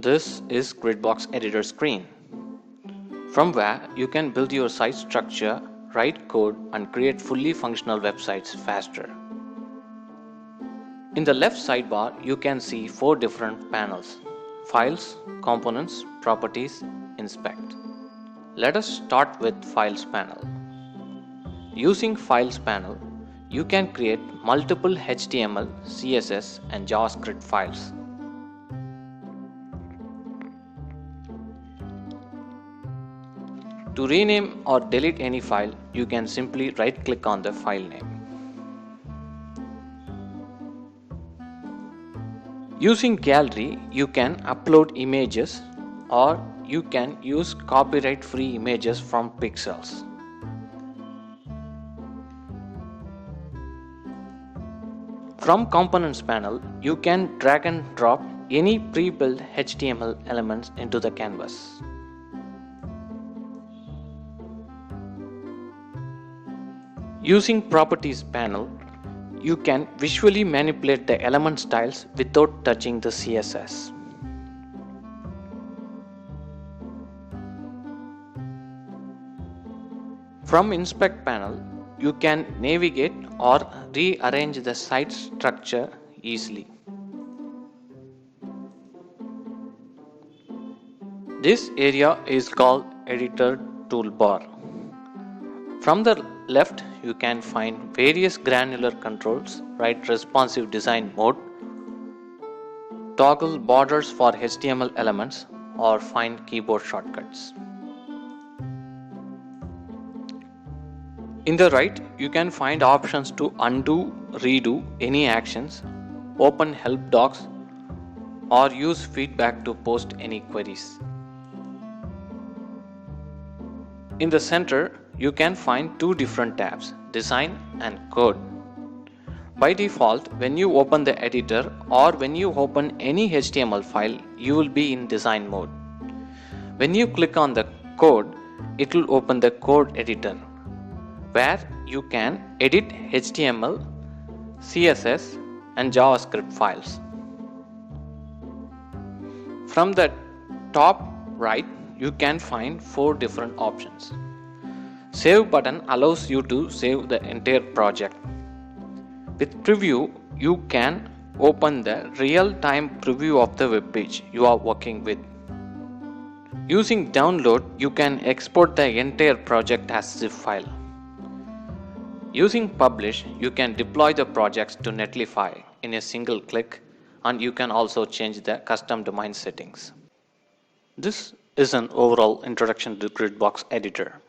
This is Gridbox Editor screen, from where you can build your site structure, write code and create fully functional websites faster. In the left sidebar, you can see 4 different panels: Files, Components, Properties, Inspect. Let us start with Files panel. Using Files panel, you can create multiple HTML, CSS and JavaScript files. To rename or delete any file, you can simply right-click on the file name. Using Gallery, you can upload images or you can use copyright-free images from pixels. From Components panel, you can drag and drop any pre-built HTML elements into the canvas. Using Properties panel, you can visually manipulate the element styles without touching the CSS. From Inspect panel, you can navigate or rearrange the site structure easily. This area is called Editor Toolbar. From the left, you can find various granular controls, write responsive design mode, toggle borders for HTML elements, or find keyboard shortcuts. In the right, you can find options to undo, redo any actions, open help docs, or use feedback to post any queries. In the center, you can find 2 different tabs, Design and Code. By default, when you open the editor or when you open any HTML file, you will be in design mode. When you click on the code, it will open the code editor, where you can edit HTML, CSS and JavaScript files. From the top right, you can find 4 different options. Save button allows you to save the entire project. With preview, you can open the real-time preview of the web page you are working with. Using download, you can export the entire project as zip file. Using publish, you can deploy the projects to Netlify in a single click, and you can also change the custom domain settings. This is an overall introduction to Gridbox Editor.